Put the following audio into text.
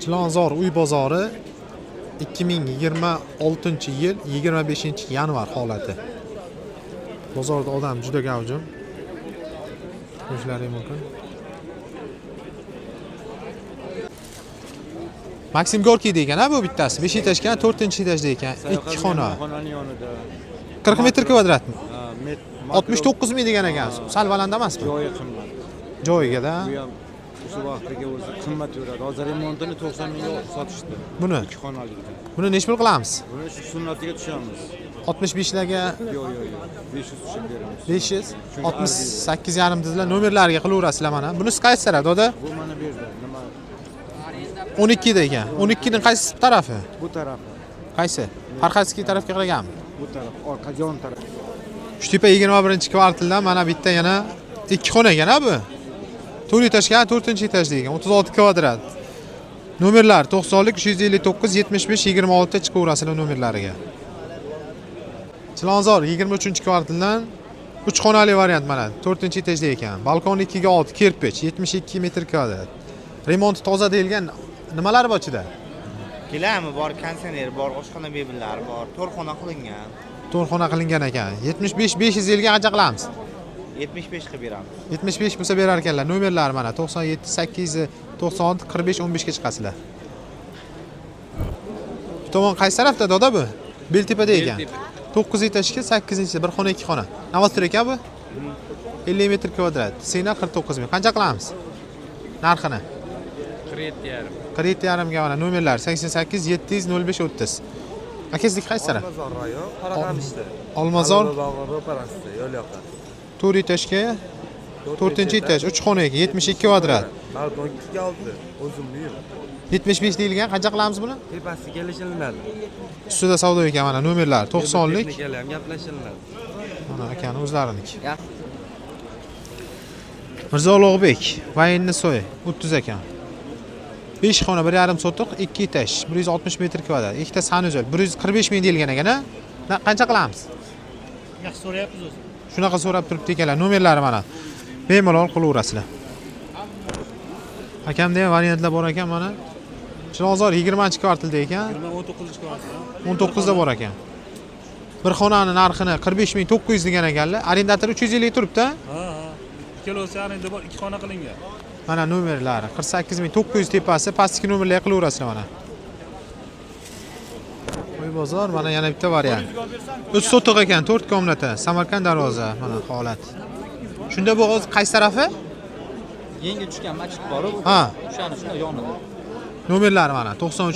Chilonzor uy bozori 2026-yil 25-yanvar holati. Bozorda odam juda gavjum. Ko'rishlaring mumkin. Maxim Gorkiy degan bu bittasi. 5 etaj ekan, 4 etajda ekan. 2 xona. 40 metr kvadratmi? 69 ming degan ekan. Sal baland emasmi? Joyi qimmat. Joyiga-da. Bu ham o'sha vaqtdagi o'zi qimmat yuradi. Hozir remontini 90 mingga sotishdi. Buni 2 xonalikda. Buni necha pul qilamiz? Buni shu sunnatiga tushamiz. 65 larga Yo'q. 500 tushib beramiz. 500 68 yarim dedilar. Nomerlarga qilaverasizlar mana. Bunisi qaysi taraf, doda? Bu mana bu yerda. Nima? 12 da ekan. 12 ning qaysi tarafi? Bu tarafi. Qaysi? Farqatskiy tarafga qaraganmi? Bu taraf, orqa jon taraf. Uchtepa 21-kvartaldan mana bitta yana 2 xona ekan bu. 4 etajga 4-etajda ekan, 36 kvadrat. Nomerlar 90lik 359 75 26 chiqaverasizlar nomerlariga. Chilonzor 23-kvartaldan 3 xonali variant mana 4-etajda ekan. Balkon 2 ga 6 kirpich 72 metr kvadrat. Remont toza deyilgan nimalar bor ichida? Gilammi bor, konditsioner bor, oshxona mebellari bor, to'rxona qilingan. To'rxona qilingan ekan. 75 500 yilga qancha qilamiz? 75 qilib beramiz. 75 bo'lsa berar ekanlar. Nomerlar mana 97 8 96 45 15 ga chiqasizlar. Bu tomon qaysi tarafda doda bu? Beltepada ekan. 9 etajga 8-chi bir xona 2 xona. Navostir ekan bu? 50 metr kvadrat. Sena 49 ming. Qancha qilamiz? Narxini? 47,5. 47,5 ga mana nomerlar 88 700 05 30. Akaslik qaysi taraf? Olmazor rayon, Qaraqamishda. Olmazor ro'parasida, yo'l yoqda. 4 etajga 4-etaj 3 xonaga 72 kvadrat. Balkon 2 ga 6, o'zimni uyim. 75 deyilgan. Qancha qilamiz buni? Tepasi kelishilmadi. Ustida savdo ekan mana nomerlar 90lik. Texnikalar ham gaplashilmadi. Mana akani o'zlariniki. Mirzo Ulug'bek, Vaynnisoy 30 ekan. 5 xona 1,5 sotiq, 2 etaj, 160 metr kvadrat. Ikkita sanuzel 145 ming deyilgan ekan. Qancha qilamiz? Yaxshi so'rayapmiz o'zi. Shunaqa so'rab turibdi ekanlar. Nomerlari mana. Bemalol qilaverasizlar. Hakamda ham variantlar bor ekan mana. Chilonzor 20-kvartalda ekan. 19-kvartal. 19 da bor ekan. Bir xonani narxini 45.900 degan ekanlar. Arendator 300 yillik turibdi. Ha. Ikkalasi arenda bor, 2 xona qilingan. Mana nomerlari 48.900 tepasi, pastki nomerlarga qilaverasizlar mana. Uy bozor mana yana bitta variant. 3 sotiq ekan, 4 komnata, Samarqand darvoza mana holat. Shunda bu qaysi tarafi? Yangi tushgan masjid bor-ku. Ha, O'shani shunda yonida. nomerlari mana 93